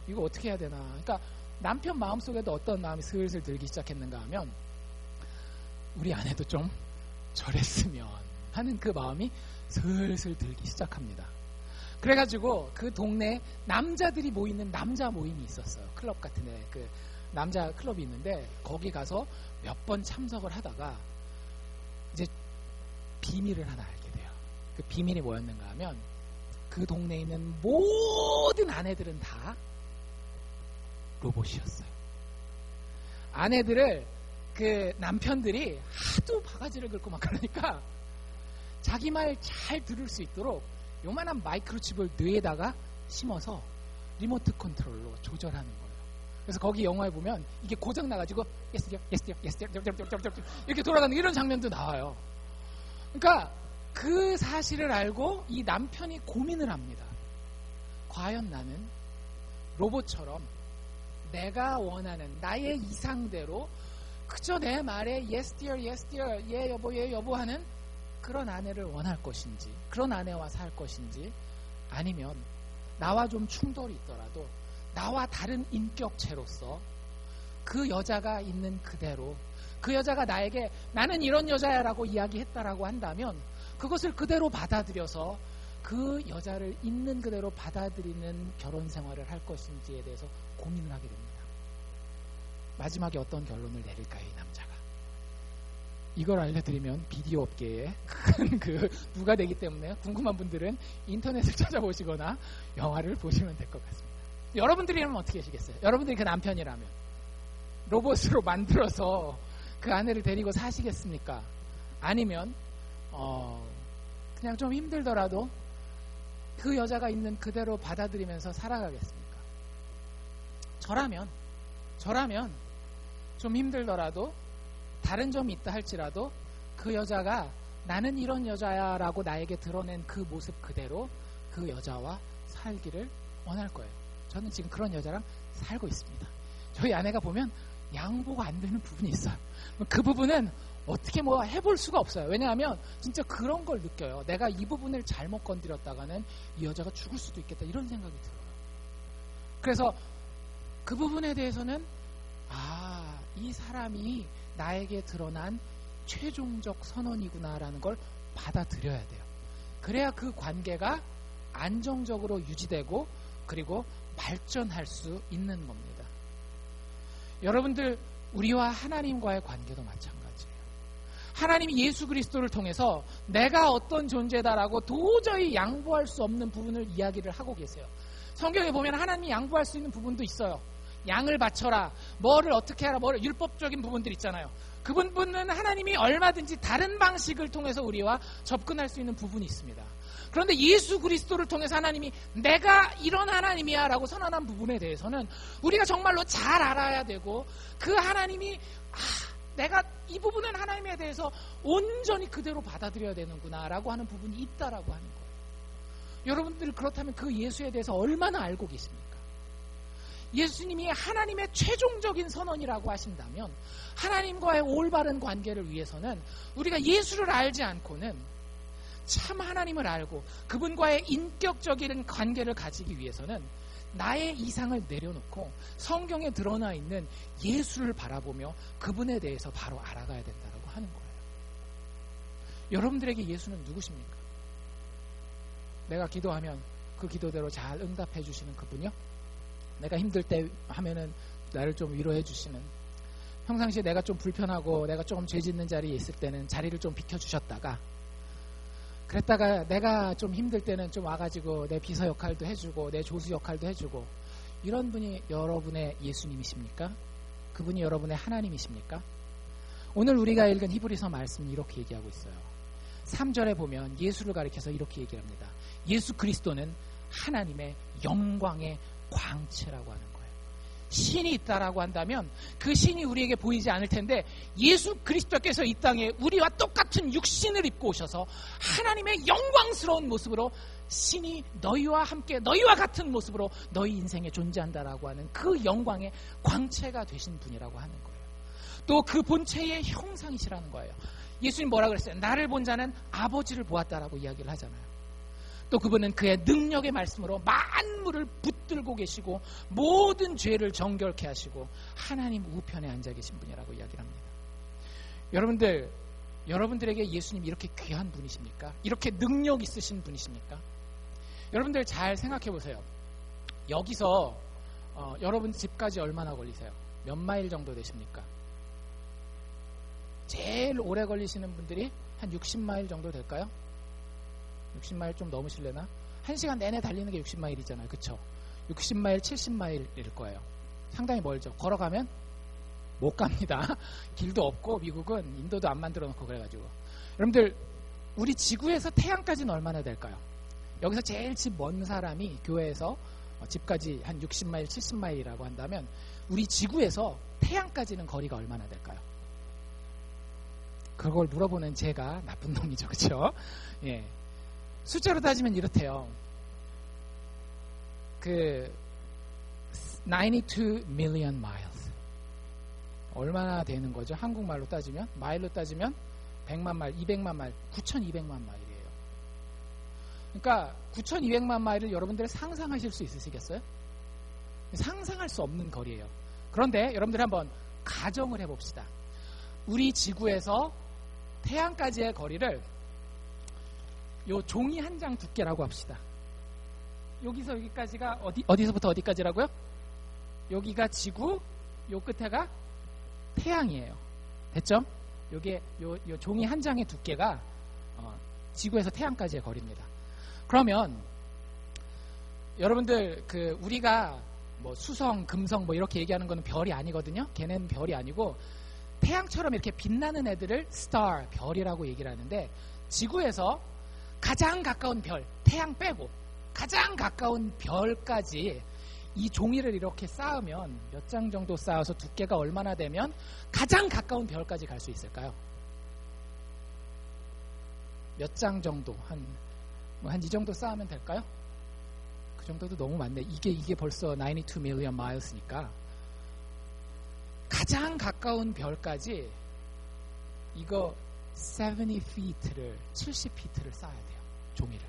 이거 어떻게 해야 되나. 그러니까 남편 마음속에도 어떤 마음이 슬슬 들기 시작했는가 하면 우리 아내도 좀 저랬으면 하는 그 마음이 슬슬 들기 시작합니다. 그래가지고 그 동네에 남자들이 모이는 남자 모임이 있었어요. 클럽 같은 애, 그 남자 클럽이 있는데 거기 가서 몇 번 참석을 하다가 이제 비밀을 하나 알게 돼요. 그 비밀이 뭐였는가 하면 그 동네에 있는 모든 아내들은 다 로봇이었어요. 아내들을 그 남편들이 하도 바가지를 긁고 막 그러니까 자기 말 잘 들을 수 있도록 요만한 마이크로칩을 뇌에다가 심어서 리모트 컨트롤로 조절하는 거예요. 그래서 거기 영화에 보면 이게 고장 나가지고 yes dear, yes dear, yes dear 이렇게 돌아가는 이런 장면도 나와요. 그러니까 그 사실을 알고 이 남편이 고민을 합니다. 과연 나는 로봇처럼 내가 원하는 나의 이상대로 그저 내 말에 yes dear, yes dear, 예 여보, 예 여보 하는 그런 아내를 원할 것인지, 그런 아내와 살 것인지, 아니면 나와 좀 충돌이 있더라도 나와 다른 인격체로서 그 여자가 있는 그대로, 그 여자가 나에게 나는 이런 여자야 라고 이야기했다라고 한다면 그것을 그대로 받아들여서 그 여자를 있는 그대로 받아들이는 결혼 생활을 할 것인지에 대해서 고민을 하게 됩니다. 마지막에 어떤 결론을 내릴까요, 이 남자가? 이걸 알려드리면 비디오 업계에 큰 누가 되기 때문에 궁금한 분들은 인터넷을 찾아보시거나 영화를 보시면 될 것 같습니다. 여러분들이라면 어떻게 하시겠어요? 여러분들이 그 남편이라면 로봇으로 만들어서 그 아내를 데리고 사시겠습니까? 아니면 그냥 좀 힘들더라도 그 여자가 있는 그대로 받아들이면서 살아가겠습니까? 저라면 좀 힘들더라도 다른 점이 있다 할지라도 그 여자가 나는 이런 여자야 라고 나에게 드러낸 그 모습 그대로 그 여자와 살기를 원할 거예요. 저는 지금 그런 여자랑 살고 있습니다. 저희 아내가 보면 양보가 안 되는 부분이 있어요. 그 부분은 어떻게 해볼 수가 없어요. 왜냐하면 진짜 그런 걸 느껴요. 내가 이 부분을 잘못 건드렸다가는 이 여자가 죽을 수도 있겠다, 이런 생각이 들어요. 그래서 그 부분에 대해서는 이 사람이 나에게 드러난 최종적 선언이구나라는 걸 받아들여야 돼요. 그래야 그 관계가 안정적으로 유지되고 그리고 발전할 수 있는 겁니다. 여러분들, 우리와 하나님과의 관계도 마찬가지예요. 하나님이 예수 그리스도를 통해서 내가 어떤 존재다라고 도저히 양보할 수 없는 부분을 이야기를 하고 계세요. 성경에 보면 하나님이 양보할 수 있는 부분도 있어요. 양을 바쳐라, 뭐를 어떻게 하라, 율법적인 부분들 있잖아요. 그 부분은 하나님이 얼마든지 다른 방식을 통해서 우리와 접근할 수 있는 부분이 있습니다. 그런데 예수 그리스도를 통해서 하나님이 내가 이런 하나님이야 라고 선언한 부분에 대해서는 우리가 정말로 잘 알아야 되고, 그 하나님이 내가 이 부분은 하나님에 대해서 온전히 그대로 받아들여야 되는구나 라고 하는 부분이 있다라고 하는 거예요. 여러분들, 그렇다면 그 예수에 대해서 얼마나 알고 계십니까? 예수님이 하나님의 최종적인 선언이라고 하신다면 하나님과의 올바른 관계를 위해서는 우리가 예수를 알지 않고는 참 하나님을 알고 그분과의 인격적인 관계를 가지기 위해서는 나의 이상을 내려놓고 성경에 드러나 있는 예수를 바라보며 그분에 대해서 바로 알아가야 된다고 하는 거예요. 여러분들에게 예수는 누구십니까? 내가 기도하면 그 기도대로 잘 응답해 주시는 그분이요? 내가 힘들 때 하면은 나를 좀 위로해 주시는, 평상시에 내가 좀 불편하고 내가 조금 죄 짓는 자리에 있을 때는 자리를 좀 비켜주셨다가, 그랬다가 내가 좀 힘들 때는 좀 와가지고 내 비서 역할도 해주고 내 조수 역할도 해주고, 이런 분이 여러분의 예수님이십니까? 그분이 여러분의 하나님이십니까? 오늘 우리가 읽은 히브리서 말씀이 이렇게 얘기하고 있어요. 3절에 보면 예수를 가리켜서 이렇게 얘기합니다. 예수 그리스도는 하나님의 영광의 광채라고 하는 거예요. 신이 있다라고 한다면 그 신이 우리에게 보이지 않을 텐데, 예수 그리스도께서 이 땅에 우리와 똑같은 육신을 입고 오셔서 하나님의 영광스러운 모습으로 신이 너희와 함께 너희와 같은 모습으로 너희 인생에 존재한다라고 하는 그 영광의 광채가 되신 분이라고 하는 거예요. 또 그 본체의 형상이시라는 거예요. 예수님 뭐라 그랬어요? 나를 본 자는 아버지를 보았다라고 이야기를 하잖아요. 또 그분은 그의 능력의 말씀으로 만물을 붙들고 계시고 모든 죄를 정결케 하시고 하나님 우편에 앉아 계신 분이라고 이야기를 합니다. 여러분들에게 예수님 이렇게 귀한 분이십니까? 이렇게 능력 있으신 분이십니까? 여러분들 잘 생각해 보세요. 여기서 여러분 집까지 얼마나 걸리세요? 몇 마일 정도 되십니까? 제일 오래 걸리시는 분들이 한 60마일 정도 될까요? 60마일 좀 넘으실래나? 1시간 내내 달리는 게 60마일이잖아요. 그쵸? 60마일, 70마일일 거예요. 상당히 멀죠. 걸어가면 못 갑니다. 길도 없고, 미국은 인도도 안 만들어 놓고 그래가지고. 여러분들, 우리 지구에서 태양까지는 얼마나 될까요? 여기서 제일 집 먼 사람이 교회에서 집까지 한 60마일, 70마일이라고 한다면 우리 지구에서 태양까지는 거리가 얼마나 될까요? 그걸 물어보는 제가 나쁜 놈이죠. 그쵸? 예. 숫자로 따지면 이렇대요. 92 million miles. 얼마나 되는 거죠? 한국말로 따지면, 마일로 따지면 100만 마일, 200만 마일, 9,200만 마일이에요. 그러니까 9,200만 마일을 여러분들 상상하실 수 있으시겠어요? 상상할 수 없는 거리예요. 그런데 여러분들 한번 가정을 해봅시다. 우리 지구에서 태양까지의 거리를 요 종이 한 장 두께라고 합시다. 여기서 여기까지가 어디서부터 어디까지라고요? 여기가 지구, 요 끝에가 태양이에요. 됐죠? 요게 요 종이 한 장의 두께가 지구에서 태양까지의 거리입니다. 그러면 여러분들 우리가 뭐 수성, 금성 뭐 이렇게 얘기하는 거는 별이 아니거든요. 걔네는 별이 아니고 태양처럼 이렇게 빛나는 애들을 star, 별이라고 얘기를 하는데 지구에서 가장 가까운 별, 태양 빼고 가장 가까운 별까지 이 종이를 이렇게 쌓으면 몇 장 정도 쌓아서 두께가 얼마나 되면 가장 가까운 별까지 갈 수 있을까요? 몇 장 정도? 한 이 정도 쌓으면 될까요? 그 정도도 너무 많네. 이게 벌써 92 million miles니까 가장 가까운 별까지 이거 70feet를 70feet를 쌓아야 돼요. 종이를.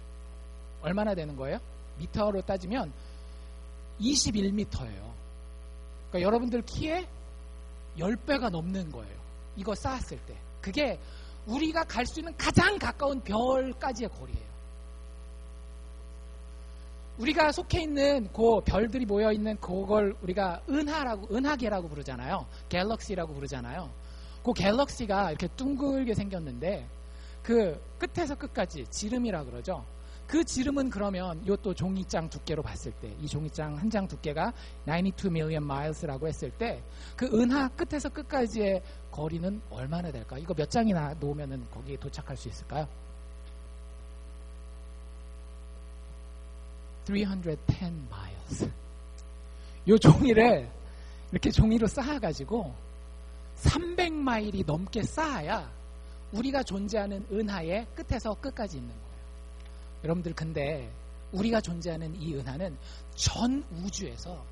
얼마나 되는 거예요? 미터로 따지면 21m예요. 그러니까 여러분들 키에 10배가 넘는 거예요. 이거 쌓았을 때. 그게 우리가 갈 수 있는 가장 가까운 별까지의 거리예요. 우리가 속해 있는 그 별들이 모여 있는 그걸 우리가 은하계라고 부르잖아요. 갤럭시라고 부르잖아요. 그 갤럭시가 이렇게 둥글게 생겼는데 그 끝에서 끝까지 지름이라 그러죠. 그 지름은 그러면 이것도 종이장 두께로 봤을 때 이 종이장 한 장 두께가 92 million miles라고 했을 때 그 은하 끝에서 끝까지의 거리는 얼마나 될까? 이거 몇 장이나 놓으면은 거기에 도착할 수 있을까요? 310 miles. 이 종이를 이렇게 종이로 쌓아가지고 300마일이 넘게 쌓아야 우리가 존재하는 은하의 끝에서 끝까지 있는 거예요. 여러분들 근데 우리가 존재하는 이 은하는 전 우주에서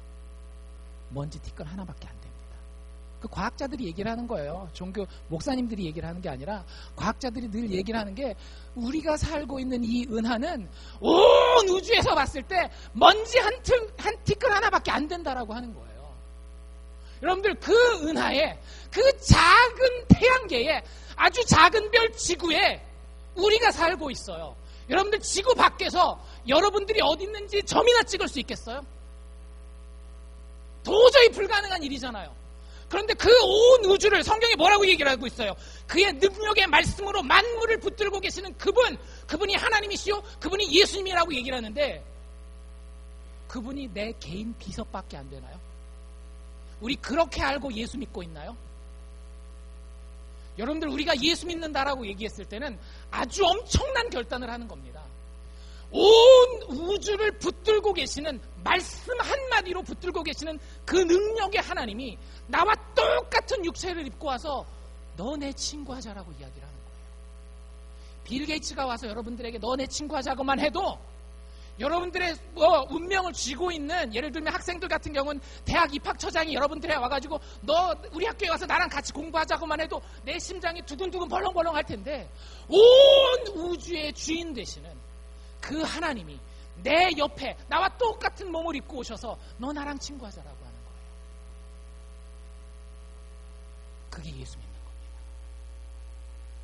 먼지 티끌 하나밖에 안 됩니다. 그 과학자들이 얘기를 하는 거예요. 종교 목사님들이 얘기를 하는 게 아니라 과학자들이 늘 얘기를 하는 게 우리가 살고 있는 이 은하는 온 우주에서 봤을 때 먼지 한 티끌 하나밖에 안 된다라고 하는 거예요. 여러분들 그 은하에 그 작은 태양계에 아주 작은 별 지구에 우리가 살고 있어요. 여러분들 지구 밖에서 여러분들이 어디 있는지 점이나 찍을 수 있겠어요? 도저히 불가능한 일이잖아요. 그런데 그 온 우주를 성경이 뭐라고 얘기를 하고 있어요? 그의 능력의 말씀으로 만물을 붙들고 계시는 그분이 하나님이시요 그분이 예수님이라고 얘기를 하는데 그분이 내 개인 비서밖에 안 되나요? 우리 그렇게 알고 예수 믿고 있나요? 여러분들 우리가 예수 믿는다라고 얘기했을 때는 아주 엄청난 결단을 하는 겁니다. 온 우주를 붙들고 계시는 말씀 한마디로 붙들고 계시는 그 능력의 하나님이 나와 똑같은 육체를 입고 와서 너 내 친구 하자라고 이야기를 하는 거예요. 빌 게이츠가 와서 여러분들에게 너 내 친구 하자고만 해도 여러분들의 운명을 쥐고 있는 예를 들면 학생들 같은 경우는 대학 입학처장이 여러분들에 와가지고 너 우리 학교에 와서 나랑 같이 공부하자고만 해도 내 심장이 두근두근 벌렁벌렁 할 텐데 온 우주의 주인 되시는 그 하나님이 내 옆에 나와 똑같은 몸을 입고 오셔서 너 나랑 친구하자라고 하는 거예요. 그게 예수 믿는 겁니다.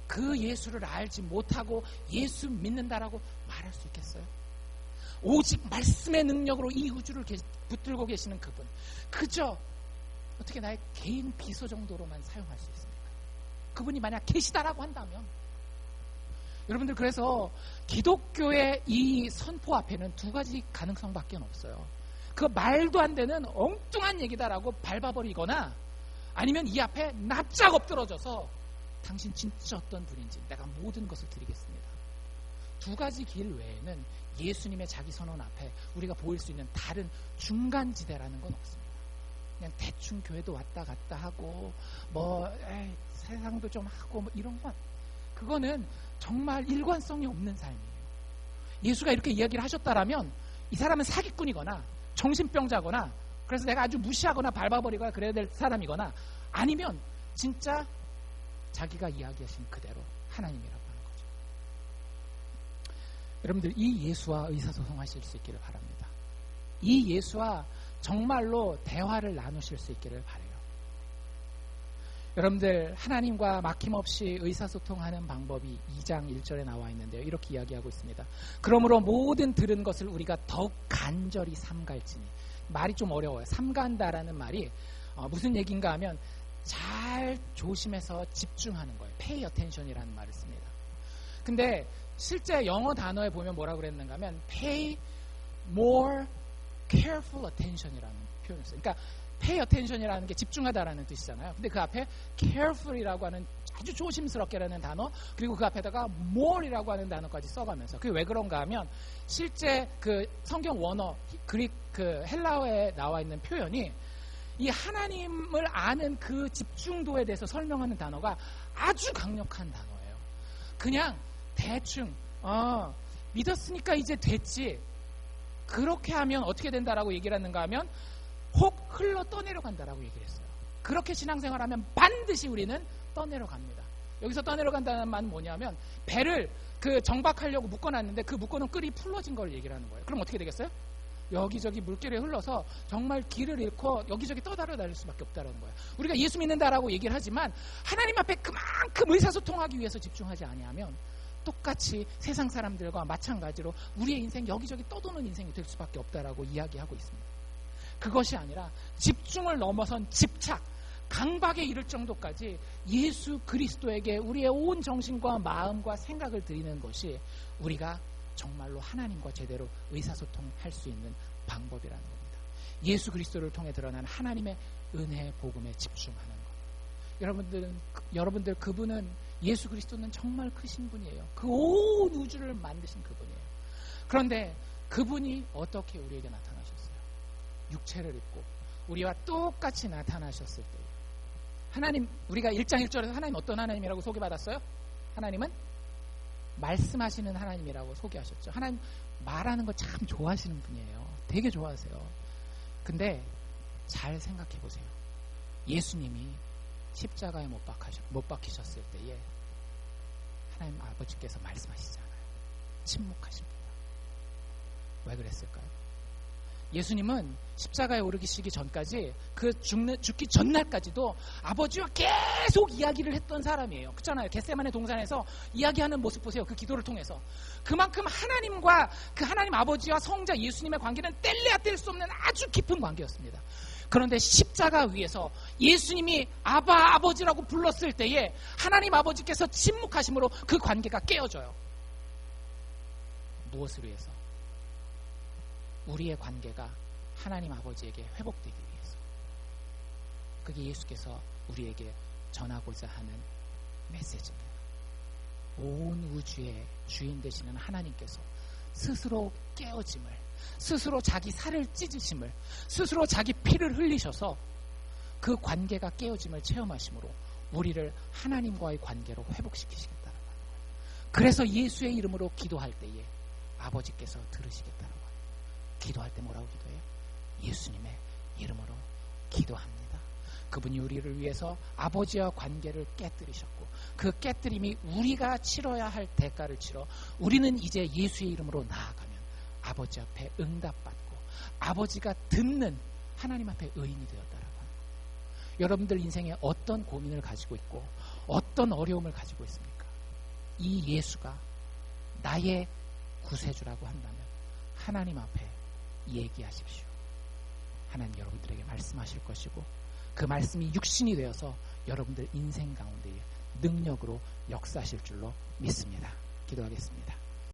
그 예수를 알지 못하고 예수 믿는다라고 말할 수 있겠어요? 오직 말씀의 능력으로 이 우주를 붙들고 계시는 그분, 그저 어떻게 나의 개인 비서 정도로만 사용할 수 있습니까? 그분이 만약 계시다라고 한다면 여러분들 그래서 기독교의 이 선포 앞에는 두 가지 가능성밖에 없어요. 그 말도 안 되는 엉뚱한 얘기다라고 밟아버리거나 아니면 이 앞에 납작 엎드러져서 당신 진짜 어떤 분인지 내가 모든 것을 드리겠습니다. 두 가지 길 외에는 예수님의 자기 선언 앞에 우리가 보일 수 있는 다른 중간지대라는 건 없습니다. 그냥 대충 교회도 왔다 갔다 하고 세상도 좀 하고 이런 건 그거는 정말 일관성이 없는 삶이에요. 예수가 이렇게 이야기를 하셨다라면 이 사람은 사기꾼이거나 정신병자거나 그래서 내가 아주 무시하거나 밟아버리거나 그래야 될 사람이거나 아니면 진짜 자기가 이야기하신 그대로 하나님이라고 하는 거죠. 여러분들 이 예수와 의사소통하실 수 있기를 바랍니다. 이 예수와 정말로 대화를 나누실 수 있기를 바라요. 여러분들 하나님과 막힘없이 의사소통하는 방법이 2장 1절에 나와 있는데요. 이렇게 이야기하고 있습니다. 그러므로 모든 들은 것을 우리가 더욱 간절히 삼갈지니. 말이 좀 어려워요. 삼간다라는 말이 무슨 얘기인가 하면 잘 조심해서 집중하는 거예요. pay attention이라는 말을 씁니다. 근데 실제 영어 단어에 보면 뭐라고 그랬는가 하면 pay more careful attention이라는 표현을 써요. 그러니까 pay attention이라는 게 집중하다라는 뜻이잖아요. 근데 그 앞에 careful이라고 하는 아주 조심스럽게라는 단어, 그리고 그 앞에다가 more이라고 하는 단어까지 써가면서, 그게 왜 그런가 하면 실제 그 성경 원어 그릭 그 헬라어에 나와 있는 표현이 이 하나님을 아는 그 집중도에 대해서 설명하는 단어가 아주 강력한 단어예요. 그냥 대충 믿었으니까 이제 됐지, 그렇게 하면 어떻게 된다라고 얘기를 하는가 하면 혹 흘러 떠내려간다라고 얘기를 했어요. 그렇게 신앙생활하면 반드시 우리는 떠내려갑니다. 여기서 떠내려간다는 말은 뭐냐면 배를 그 정박하려고 묶어놨는데 그 묶어놓은 끌이 풀러진 걸 얘기를 하는 거예요. 그럼 어떻게 되겠어요? 여기저기 물길에 흘러서 정말 길을 잃고 여기저기 떠다닐 수밖에 없다는 거예요. 우리가 예수 믿는다라고 얘기를 하지만 하나님 앞에 그만큼 의사소통하기 위해서 집중하지 아니하면 똑같이 세상 사람들과 마찬가지로 우리의 인생 여기저기 떠도는 인생이 될 수밖에 없다라고 이야기하고 있습니다. 그것이 아니라 집중을 넘어선 집착, 강박에 이를 정도까지 예수 그리스도에게 우리의 온 정신과 마음과 생각을 드리는 것이 우리가 정말로 하나님과 제대로 의사소통할 수 있는 방법이라는 겁니다. 예수 그리스도를 통해 드러난 하나님의 은혜의 복음에 집중하는 것. 여러분들 그분은, 예수 그리스도는 정말 크신 분이에요. 그 온 우주를 만드신 그분이에요. 그런데 그분이 어떻게 우리에게 나타나셨어요? 육체를 입고 우리와 똑같이 나타나셨을 때 하나님, 우리가 1장 1절에서 하나님 어떤 하나님이라고 소개받았어요? 하나님은 말씀하시는 하나님이라고 소개하셨죠. 하나님 말하는 거 참 좋아하시는 분이에요. 되게 좋아하세요. 근데 잘 생각해 보세요. 예수님이 십자가에 못 박히셨을 때에 하나님 아버지께서 말씀하시잖아요. 침묵하십니다. 왜 그랬을까요? 예수님은 십자가에 오르시기 전까지 그 죽기 전날까지도 아버지와 계속 이야기를 했던 사람이에요. 그렇잖아요. 겟세마네 동산에서 이야기하는 모습 보세요. 그 기도를 통해서. 그만큼 하나님과 그 하나님 아버지와 성자 예수님의 관계는 뗄래야 뗄 수 없는 아주 깊은 관계였습니다. 그런데 십자가 위에서 예수님이 아버지라고 불렀을 때에 하나님 아버지께서 침묵하심으로 그 관계가 깨어져요. 무엇을 위해서? 우리의 관계가 하나님 아버지에게 회복되기 위해서. 그게 예수께서 우리에게 전하고자 하는 메시지입니다. 온 우주의 주인 되시는 하나님께서 스스로 깨어짐을, 스스로 자기 살을 찢으심을, 스스로 자기 피를 흘리셔서 그 관계가 깨어짐을 체험하심으로 우리를 하나님과의 관계로 회복시키시겠다는 거예요. 그래서 예수의 이름으로 기도할 때에 아버지께서 들으시겠다는 거예요. 기도할 때 뭐라고 기도해요? 예수님의 이름으로 기도합니다. 그분이 우리를 위해서 아버지와 관계를 깨뜨리셨고 그 깨뜨림이 우리가 치러야 할 대가를 치러 우리는 이제 예수의 이름으로 나아가면 아버지 앞에 응답받고 아버지가 듣는 하나님 앞에 의인이 되었다라고 하는 거예요. 여러분들 인생에 어떤 고민을 가지고 있고 어떤 어려움을 가지고 있습니까? 이 예수가 나의 구세주라고 한다면 하나님 앞에 얘기하십시오. 하나님 여러분들에게 말씀하실 것이고 그 말씀이 육신이 되어서 여러분들 인생 가운데에 능력으로 역사하실 줄로 믿습니다. 기도하겠습니다.